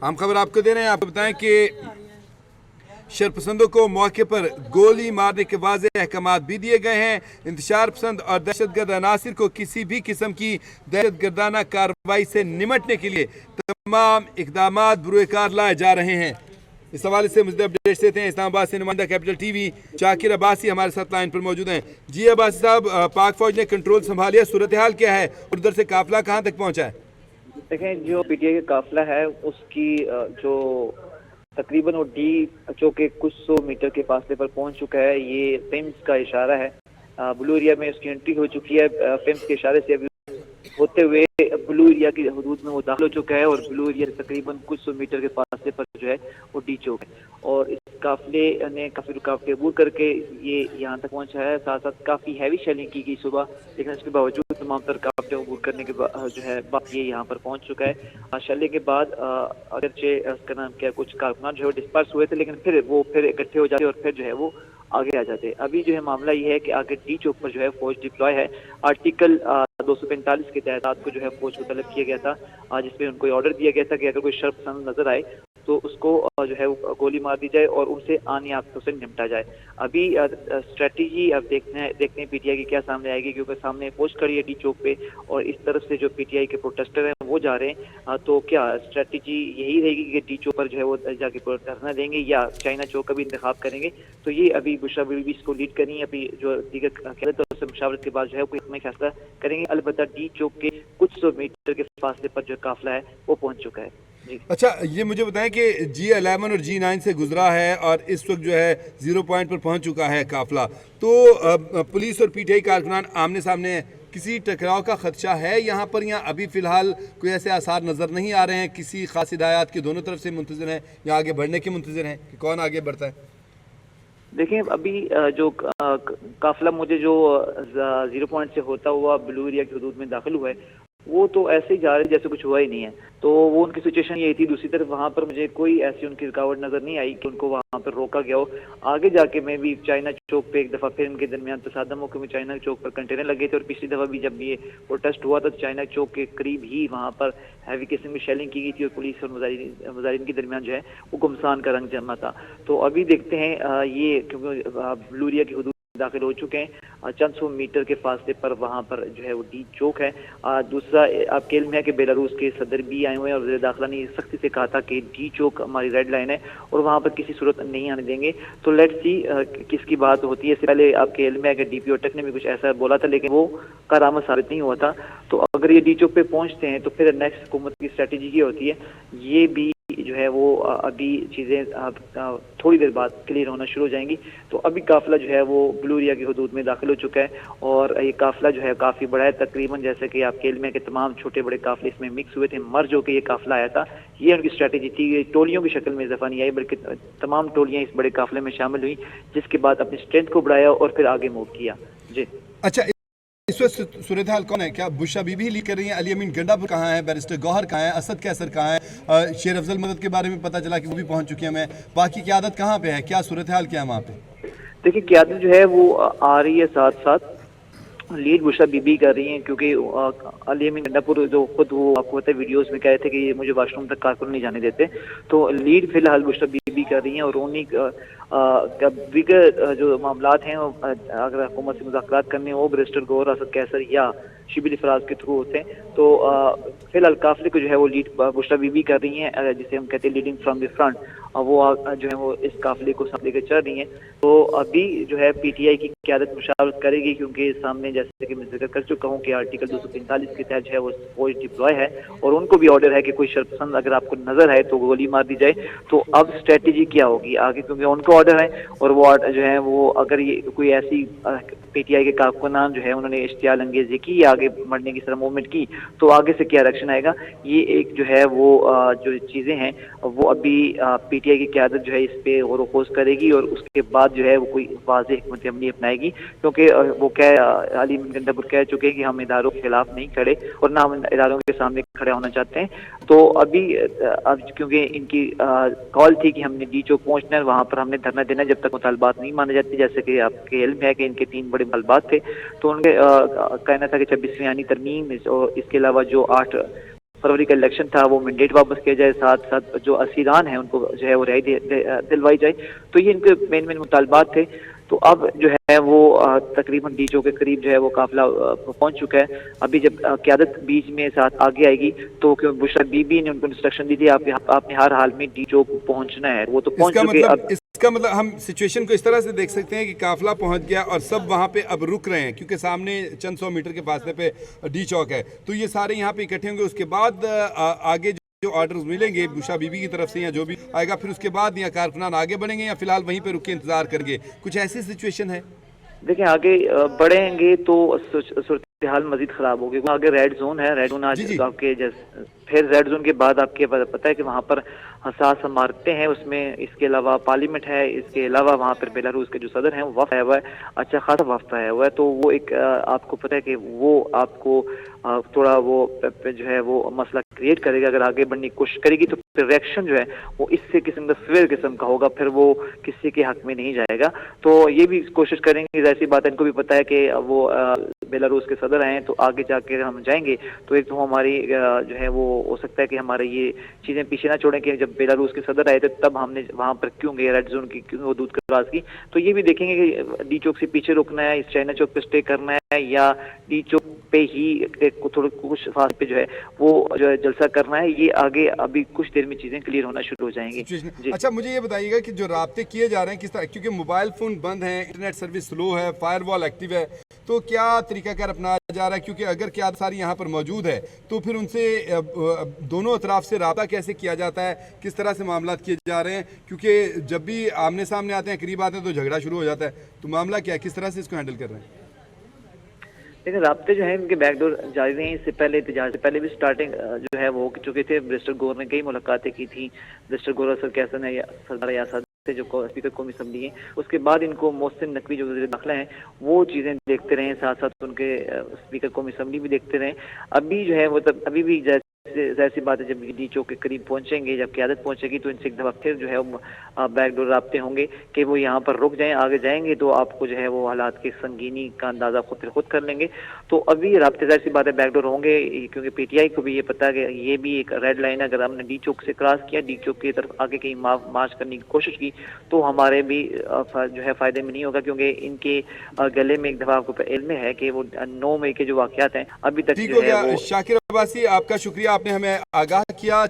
हम खबर आपको दे रहे हैं। आपको बताएं कि शरपसंदों को मौके पर गोली मारने के वाज़ेह अहकामात भी दिए गए हैं। इंतशार पसंद और दहशतगर्द अनासिर को किसी भी किस्म की दहशतगर्दाना कार्रवाई से निमटने के लिए तमाम इक़दामात बुरुएकार लाए जा रहे हैं। इस हवाले से मज़ीद अपडेट्स देते हैं। इस्लामाबाद से नुमाइंदा कैपिटल टीवी शाकिर अब्बासी हमारे साथ लाइन पर मौजूद हैं। जी अब्बासी साहब, पाक फौज ने कंट्रोल संभालिया, सूरत हाल क्या है और उधर से काफिला कहाँ तक पहुँचा है? देखें, जो पीटीआई का काफिला है उसकी जो तकरीबन वो डी चौक के कुछ 100 मीटर के फासले पर पहुंच चुका है। ये फेम्स का इशारा है। ब्लू एरिया में उसकी एंट्री हो चुकी है। फेम्स के इशारे से अभी होते हुए ब्लू एरिया की हदूद में वो दाखिल हो चुका है और ब्लू एरिया से तकरीबन कुछ 100 मीटर के फासले पर जो है वो डी चौक है। और इस काफिले ने काफी रुकावटें अबूर करके ये यहाँ तक पहुंचा है। साथ साथ काफी हैवी शेलिंग की गई सुबह, लेकिन इसके बावजूद तमाम तर रुकावटें अबूर करने के बाद जो है ये यहाँ पर पहुंच चुका है। शेलिंग के बाद अगरचे उसका नाम क्या, कुछ कारकुनान जो है डिस्पर्स हुए थे, लेकिन फिर इकट्ठे हो जाते और फिर जो है वो आगे आ जाते। अभी जो है मामला ये है कि आगे डी चौक पर जो है फौज डिप्लॉय है। आर्टिकल 245 के तहत रात को जो है फौज को तलब किया गया था, जिसमें उनको ऑर्डर दिया गया था कि अगर कोई शर्पसंद नजर आए तो उसको जो है वो गोली मार दी जाए और उनसे आने आफतों से निपटा जाए। अभी स्ट्रेटजी अब देखने पीटीआई की क्या सामने आएगी, क्योंकि सामने फौज खड़ी है डी चौक पे और इस तरफ से जो पीटीआई के प्रोटेस्टर हैं वो जा रहे हैं। तो क्या स्ट्रेटजी यही रहेगी कि डी चौक पर जो है वो जाके धरना देंगे या चाइना चौक का भी इंतखाब करेंगे? तो ये अभी बुशरा बीबी इसको लीड कर रही है। अभी जो दीगर क़यादत से मुशावरत के बाद जो है कोई अपना फैसला करेंगे। अलबत्ता डी चौक के कुछ 100 मीटर के फासले पर जो काफिला है वो पहुंच चुका है। अच्छा, ये मुझे बताएं कि G11 और G9 से गुजरा है और इस वक्त जो है 0 पॉइंट पर पहुंच चुका है काफिला, तो पुलिस और पीटीआई कारकुनान आमने सामने हैं। किसी टकराव का खदशा है यहाँ पर, या अभी फिलहाल कोई ऐसे आसार नज़र नहीं आ रहे हैं? किसी खास हिदायत के दोनों तरफ से मुंतज़िर हैं या आगे बढ़ने के मुंतज़िर हैं कि कौन आगे बढ़ता है? देखिए, अभी जो काफिला मुझे जो 0 पॉइंट से होता हुआ ब्लू एरिया की हदूद में दाखिल हुआ है वो तो ऐसे ही जा रहे जैसे कुछ हुआ ही नहीं है। तो वो उनकी सिचुएशन यही थी। दूसरी तरफ वहां पर मुझे कोई ऐसी उनकी रुकावट नजर नहीं आई कि उनको वहां पर रोका गया हो। आगे जाके मैं भी चाइना चौक पे एक दफा फिर इनके दरमियान तसादम हो कि चाइना चौक पर कंटेनर लगे थे और पिछली दफा भी जब ये प्रोटेस्ट हुआ था तो चाइना चौक के करीब ही वहां पर हैवी किस्म की शेलिंग की गई थी और पुलिस और मुजाहिरीन के दरमियान जो है वो गुमसान का रंग जमा था। तो अभी देखते हैं ये, क्योंकि ब्लू एरिया की हदूद दाखिल हो चुके हैं चंद 100 मीटर के फासले पर वहां पर जो है वो डी चौक है। दूसरा आपके इल्म है कि बेलारूस के सदर भी आए हुए हैं और वज़ीर दाखिला ने सख्ती से कहा था कि डी चौक हमारी रेड लाइन है और वहां पर किसी सूरत नहीं आने देंगे। तो लेट्स सी किसकी बात होती है। इससे पहले आपके इल्म है कि डीपीओ टेक ने भी कुछ ऐसा बोला था, लेकिन वो कारामद साबित नहीं हुआ था। तो अगर ये डी चौक पे पहुंचते हैं तो फिर नेक्स्ट हुकूमत की स्ट्रेटेजी क्या होती है, ये भी जो है वो अभी चीज़ें थोड़ी देर बाद क्लियर होना शुरू हो जाएंगी। तो अभी काफिला जो है वो ब्लू एरिया की हदूद में दाखिल हो चुका है और ये काफिला जो है काफ़ी बड़ा है। तकरीबन जैसे कि आपके इल्म है कि तमाम छोटे बड़े काफिले इसमें मिक्स हुए थे, मर्ज होकर ये काफिला आया था। ये उनकी स्ट्रेटेजी थी। टोलियों की शक्ल में इजाफा नहीं आई बल्कि तमाम टोलियाँ इस बड़े काफिले में शामिल हुई, जिसके बाद अपनी स्ट्रेंथ को बढ़ाया और फिर आगे मूव किया। जी अच्छा, इस वक्त सूरत हाल कौन है? क्या बुशरा बीबी लीड कर रही है? अली अमीन गंडापुर कहाँ है? बैरिस्टर गौहर कहाँ है? असद कैसर कहाँ है? शेर अफजल मदद के बारे में पता चला कि वो भी पहुंच चुकी है। मैं बाकी क़यादत कहाँ पे है? क्या सूरत हाल क्या है वहाँ पे? देखिए, क़यादत जो है वो आ रही है, साथ साथ लीड बुशरा बीबी कर रही हैं, क्योंकि अली अमीन गंडापुर जो खुद वो आपको पता है वीडियोस में कहे थे कि मुझे वाशरूम तक कारकुन नहीं जाने देते। तो लीड फिलहाल बुशरा बीबी कर रही हैं और उन्हीं बिगर जो मामलात हैं अगर हुकूमत से मुज़ाकरात करने हो बैरिस्टर गौहर, असद कैसर या शिबिल फराज के थ्रू होते हैं। तो फिलहाल काफिले को जो है वो लीड बुशरा बीबी कर रही हैं, जिसे हम कहते हैं लीडिंग फ्रॉम द फ्रंट। वो जो है वो इस काफिले को साथ लेकर चल रही हैं। तो अभी जो है पीटीआई की क़यादत मुशावरत करेगी, क्योंकि सामने जैसे कि मैं जिक्र कर चुका हूँ कि आर्टिकल 245 के तहत जो है वो फौज डिप्लॉय है और उनको भी ऑर्डर है कि कोई शर्पसंद अगर आपको नजर आए तो गोली मार दी जाए। तो अब स्ट्रेटेजी क्या होगी आगे, क्योंकि उनको ऑर्डर है और वो जो है वो अगर ये कोई ऐसी पीटीआई के कारकुनान जो है उन्होंने इश्तियाल अंगेजी की या आगे बढ़ने की तरह मूवमेंट की तो आगे से क्या रिएक्शन आएगा, ये एक जो है वो जो चीज़ें हैं वो अभी पीटीआई की क़यादत जो है इस पे गौर व खोज करेगी और उसके बाद जो है वो कोई वाज़ेह हिकमत अमली अपनाएगी। क्योंकि वो अली अमीन गंडापुर कह चुके हैं कि हम इदारों के खिलाफ नहीं खड़े और ना हम इदारों के सामने खड़े होना चाहते हैं। तो अभी अब क्योंकि इनकी कॉल थी कि हमने डी चौक पहुँचना है, वहाँ पर हमने धरना देना जब तक मुतालबात नहीं माने जाते, जैसे कि आपके इल्म है कि इनके 3 बड़े मुतालबात थे। तो उनके कहना था कि 26वीं आईनी तरमीम और इसके अलावा जो 8 फरवरी का इलेक्शन था वो मैंडेट वापस किया जाए, साथ साथ जो असीरान हैं उनको जो है वो रिहाई दिलवाई जाए। तो ये इनके मेन मुतालबात थे। तो अब जो है वो तकरीबन डीचो के करीब जो है वो काफिला पहुंच चुका है। अभी जब क़यादत बीच में साथ आगे आएगी तो क्योंकि बुशरा बीबी ने उनको इंस्ट्रक्शन दी थी आपने हर हाल में डीचो को पहुंचना है, वो तो पहुंच चुके। अब इसका मतलब हम सिचुएशन को इस तरह से देख सकते हैं कि काफिला पहुंच गया और सब वहां पे अब रुक रहे हैं क्योंकि सामने चंद 100 मीटर के फासले पे डी चौक है, तो ये सारे यहाँ पे इकट्ठे होंगे। उसके बाद आगे जो ऑर्डर्स मिलेंगे बुशरा बीबी की तरफ से या जो भी आएगा, फिर उसके बाद या कारकुनान आगे बढ़ेंगे या फिलहाल वहीं पे रुक के इंतजार करेंगे, कुछ ऐसी सिचुएशन है? देखिए आगे बढ़ेंगे तो सूरत हाल मजीद खराब होगी। आगे रेड जोन है, रेड जोन आज आपके जैसे फिर रेड जोन के बाद आपके पता है कि वहाँ पर हसास इमारतें हैं, उसमें इसके अलावा पार्लियामेंट है, इसके अलावा वहाँ पर बेलारूस के जो सदर हैं वो वफ़द आया हुआ है, अच्छा खासा वफ़द आया हुआ है। तो वो एक आपको पता है कि वो आपको थोड़ा वो जो है वो मसला क्रिएट करेगा। अगर आगे बढ़ने की कोशिश करेगी तो फिर रिएक्शन जो है वो इससे किस्म का सिवियर किस्म का होगा, फिर वो किसी के हक में नहीं जाएगा। तो ये भी कोशिश करेंगे, ऐसी बात है, इनको भी पता है कि वो बेलारूस के सदर आए तो आगे जाके हम जाएंगे तो एक तो हमारी जो है वो हो सकता है कि हमारे ये चीज़ें पीछे ना छोड़ें कि जब बेलारूस के सदर आए थे तब हमने वहाँ पर क्यों गए रेड जोन की, क्यों वो दूध क्रॉस की। तो ये भी देखेंगे कि डी चौक से पीछे रुकना है, इस चाइना चौक पे स्टे करना है या डी चौक पे ही थोड़ा कुछ फास्ट पे जो है वो जो है जलसा करना है। ये आगे अभी कुछ देर में चीज़ें क्लियर होना शुरू हो जाएंगी। अच्छा मुझे ये बताइएगा कि जो राब्ते किए जा रहे हैं किस तरह, क्योंकि मोबाइल फ़ोन बंद हैं, इंटरनेट सर्विस स्लो है, फायरवॉल एक्टिव है, तो क्या तरीकाकार अपनाया जा रहा है? क्योंकि अगर क्या सारी यहाँ पर मौजूद है तो फिर उनसे दोनों अतराफ से राब्ता कैसे किया जाता है, किस तरह से मामला किए जा रहे हैं? क्योंकि जब भी आमने सामने आते हैं, करीब आते हैं तो झगड़ा शुरू हो जाता है, तो मामला क्या है, किस तरह से इसको हैंडल कर रहे हैं? लेकिन राब्ते जो है इनके बैकडोर जारी रहे हैं। इससे पहले एहतजाज से पहले भी स्टार्टिंग जो है वो हो चुके थे। मिनिस्टर गौर ने कई मुलाकातें की थी, मिनिस्टर गौर असल कैसन है या सरदार यासद से जो स्पीकर कौमी असम्बली है, उसके बाद इनको मोहसिन नकवी जो वज़ीर दाखिला हैं वो चीज़ें देखते रहे, साथ साथ उनके स्पीकर कौमी असम्बली भी देखते रहे। अभी जो है वो तब अभी भी ज़ाहिर सी बात है जब डी चौक के करीब पहुंचेंगे, जब क़यादत पहुंचेगी तो इनसे एक दफ़ा फिर जो है बैकडोर राब्ते होंगे कि वो यहाँ पर रुक जाएं, आगे जाएंगे तो आपको जो है वो हालात की संगीनी का अंदाज़ा खुद कर लेंगे। तो अभी राब्ते ज़ाहिर सी बात है बैकडोर होंगे, क्योंकि पीटीआई को भी ये पता है कि ये भी एक रेड लाइन है। अगर हमने डी चौक से क्रॉस किया, डी चौक की तरफ आगे कहीं मार्च करने की कोशिश की तो हमारे भी जो है फ़ायदे में नहीं होगा, क्योंकि इनके गले में एक दफ़ा आपको इल्म है कि वो 9 मई के जो वाक़यात हैं अभी तक जो है वो। शाकिर अब्बासी, आपका शुक्रिया, आपने हमें आगाह किया।